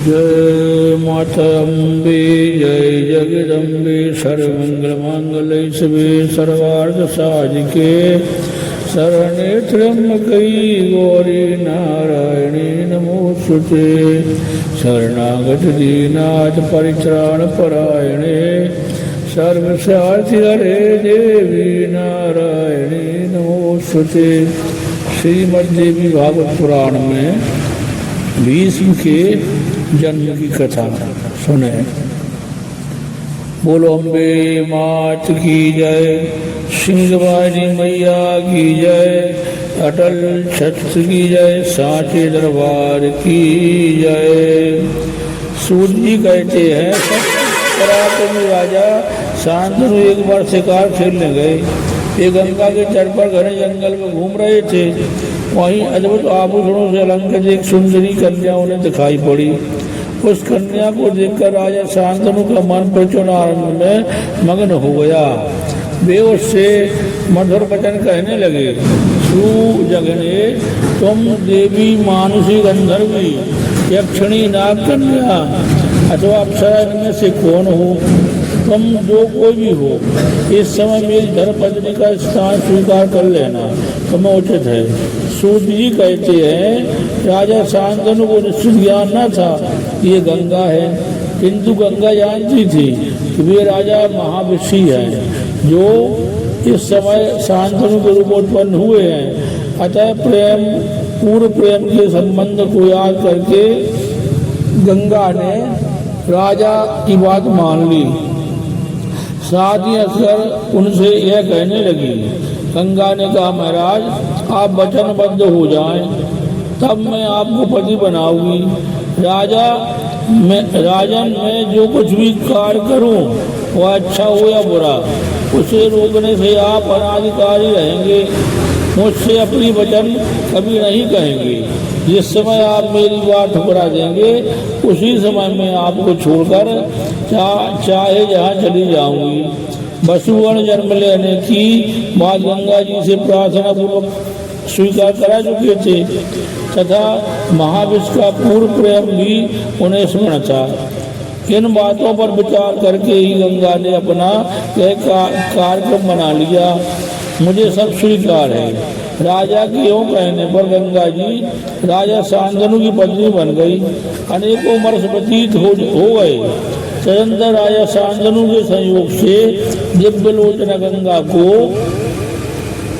जय माता अम्बे जय जगदम्बे सर्वमंगल मांगल्ये शिवे सर्वार्थ साधिके शरणे त्र्यंबके गौरी नारायणी नमोस्तुते शरणागत दीनाथ परित्राण परायणे सर्वसार्थी हरे देवी नारायणी नमोस्तुते। श्रीमद्देवी भागवत पुराण में भीष्म के जन्म की कथा सुने। बोलो अम्बे मात की जय, सिंहवाणी मैया की जय, अटल छत्र की जय, साचे दरबार की जय। सूत जी कहते हैं पराक्रमी राजा शांतनु एक बार शिकार खेलने गए। ये गंगा के तट पर घने जंगल में घूम रहे थे। वहीं अद्भुत आभूषणों से अलंकृत एक सुंदरी कन्या उन्हें दिखाई पड़ी। उस कन्या को देखकर राजा शांतनु का मन प्रचुर आनंद में मग्न हो गया। वे उससे मधुर वचन कहने लगे। सुजगने तुम देवी मानुषी गंधर्वी यक्षिणी नाग कन्या अथवा अप्सरा इनमें से कौन हो? तुम जो कोई भी हो, इस समय मेरी धर्मपत्नी का स्थान स्वीकार कर लेना तुम्हें उचित है। सूत जी कहते हैं राजा शांतनु को निश्चित ज्ञान न था ये गंगा है, किंतु गंगा जानती थी कि वे राजा महाविषी हैं जो इस समय शांतनु के रूप उत्पन्न हुए हैं। अतः पूर्व प्रेम के संबंध को याद करके गंगा ने राजा की बात मान ली। साथ ही हंसकर उनसे यह कहने लगी। गंगा ने कहा महाराज आप वचनबद्ध हो जाएं, तब मैं आपको पति बनाऊंगी। राजन मैं जो कुछ भी कार्य करूं वह अच्छा हो या बुरा, उसे रोकने से आप अनाधिकारी रहेंगे। मुझसे अपनी वचन कभी नहीं कहेंगे। जिस समय आप मेरी बात ठुकरा देंगे उसी समय मैं आपको छोड़कर चाहे जहाँ चली जाऊंगी। वसुगण जन्म लेने की बात गंगा जी से प्रार्थना पूर्वक स्वीकार करा चुके थे तथा महाविष का पूर्व प्रेम भी उन्हें स्मरण था। इन बातों पर विचार करके ही गंगा ने अपना कार्यक्रम बना लिया। मुझे सब स्वीकार है। राजा के यों कहने पर गंगा जी राजा शांतनु की पत्नी बन गई। अनेकों वर्ष व्यतीत हो गए। तदंतर राजा शांतनु के संयोग से दिव्य लोचना गंगा को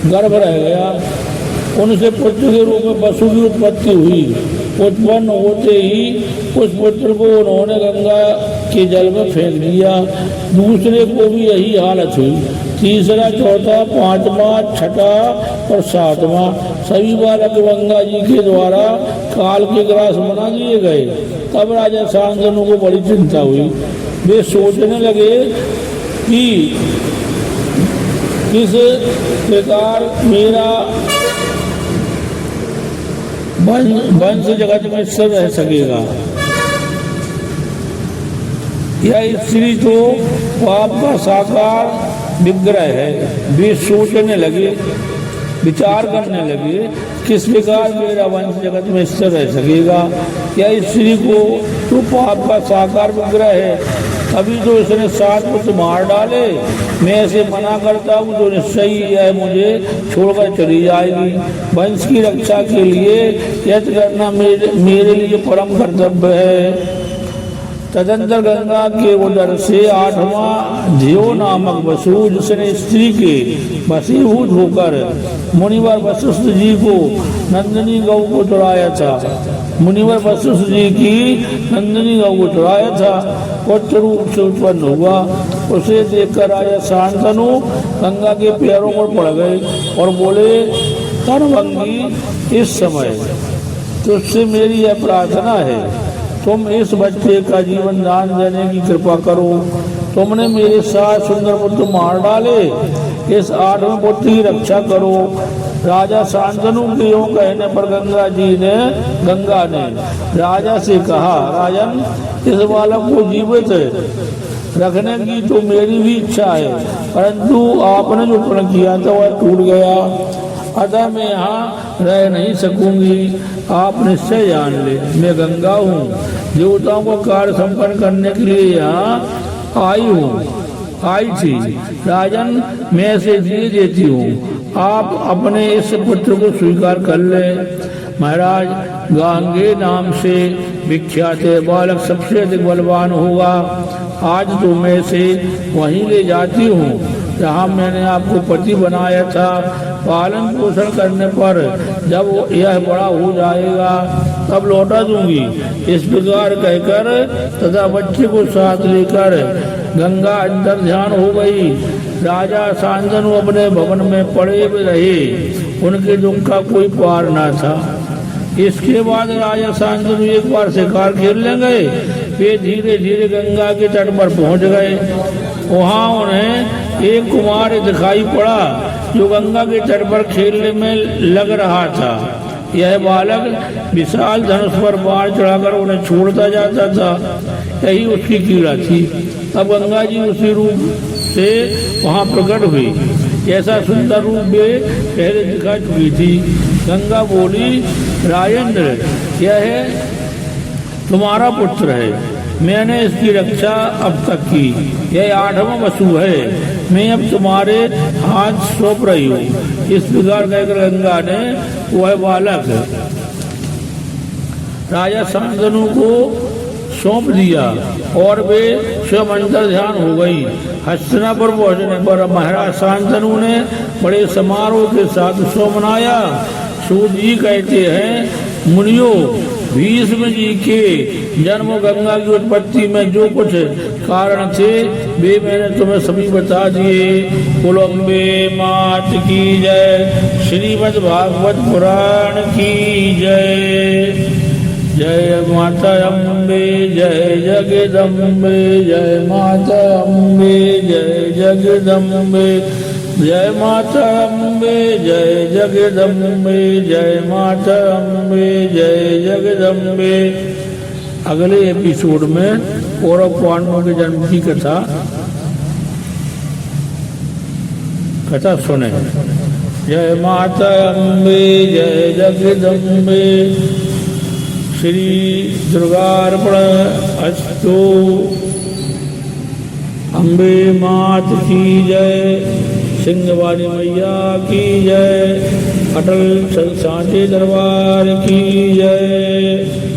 गर्भ रह गया। उनसे पुत्र के रूप में वसु की उत्पत्ति हुई। उत्पन्न होते ही उस पुत्र को उन्होंने गंगा के जल में फेंक दिया। दूसरे को भी यही हालत हुई। तीसरा, चौथा, पांचवा, छठा और सातवां सभी बालक गंगा जी के द्वारा काल के ग्रास बना दिए गए। तब राजा शांतनु को बड़ी चिंता हुई। वे सोचने लगे कि किस प्रकार मेरा वंश जगत में स्थिर रह सकेगा। यह स्त्री तो पाप का साकार विग्रह है। वे सोचने लगे, विचार करने लगे किस प्रकार मेरा वंश जगत में स्थिर रह सकेगा। क्या स्त्री को तो पाप का साकार विग्रह है, अभी तो इसने 7 पुत्र मार डाले। मैं इसे मना करता हूँ तो निश्चय ही यह मुझे छोड़कर चली जाएगी। वंश की रक्षा के लिए यत्न करना मेरे लिए परम कर्तव्य है। तदंतर गंगा के उदर से 8वां धियो नामक वसु, जिसने स्त्री के वशीभूत होकर मुनिवर वशिष्ठ जी को नंदिनी गौ को चुराया था। मुनिवर वशिष्ठ जी की नंदिनी गौ को चुराया था, पुत्र रूप से उत्पन्न हुआ। उसे देखकर राजा शांतनु गंगा के पैरों पर पड़ गए और बोले, तनभंगी इस समय तुझसे मेरी यह प्रार्थना है, तुम इस बच्चे का जीवन दान देने की कृपा करो। तुमने मेरे 7 सुंदर पुत्र मार डाले, इस 8वें पुत्र की रक्षा करो। राजा शांतनु के यों कहने पर गंगा ने राजा से कहा, राजन इस बालक को जीवित रखने की तो मेरी भी इच्छा है, परंतु आपने जो प्रण किया था वह टूट गया। अतः मैं यहाँ रह नहीं सकूंगी। आप निश्चय जान ले, मैं गंगा हूँ देवताओं को कार्य संपन्न करने के लिए यहाँ आई थी। राजन, मैं इसे दे देती हूँ, आप अपने इस पुत्र को स्वीकार कर ले। महाराज, गांगे नाम से विख्यात बालक सबसे अधिक बलवान होगा। आज तो मैं इसे वहीं ले जाती हूँ जहाँ मैंने आपको पति बनाया था। पालन पोषण करने पर जब यह बड़ा हो जाएगा तब लौटा दूंगी। इस प्रकार कहकर तथा बच्चे को साथ लेकर गंगा अंदर ध्यान हो गई। राजा शांतनु अपने भवन में पड़े हुए रहे, उनके दुख का कोई पार न था। इसके बाद राजा शांतनु एक बार शिकार खेलने गए। वे धीरे धीरे गंगा के तट पर पहुंच गए। वहां उन्हें एक कुमार दिखाई पड़ा जो गंगा के तट पर खेलने में लग रहा था। यह बालक विशाल धनुष पर बाण चढ़ाकर उन्हें छोड़ता जाता था। यही उसकी कीड़ा थी। अब गंगा जी उसी रूप से वहां प्रकट हुई। ऐसा सुंदर रूप वे पहले दिखा चुकी थी। गंगा बोली, राजेंद्र, यह तुम्हारा पुत्र है। मैंने इसकी रक्षा अब तक की। यह 8वां वसु है। मैं अब तुम्हारे हाथ सौंप रही हूँ। इस प्रकार कहकर गंगा ने वह बालक राजा शांतनु को सौंप दिया और वे स्वयं अंतर ध्यान हो गई। हस्तिनापुर पहुंचने पर महाराज शांतनु ने बड़े समारोह के साथ उत्सव मनाया। सूत जी कहते हैं, मुनियों, भीष्म जी के जन्म, गंगा की उत्पत्ति में जो कुछ कारण थे वे मैंने तुम्हें सभी बता दिए। कुलम्बे मात की जय। श्रीमद् भागवत पुराण की जय। जय माता अम्बे, जय जगदम्बे, जय माता अम्बे, जय जगदम्बे, जय माता अम्बे, जय जगदम्बे, जय माता अम्बे, जय जगदम्बे। अगले एपिसोड में कौरव पांडवों के जन्म की कथा सुने। जय माता अम्बे, जय जगदम्बे। श्री दुर्गार्पण अस्तु। अम्बे मात की जय। सिंहवाली मैया की जय। अटल सांचे दरबार की जय।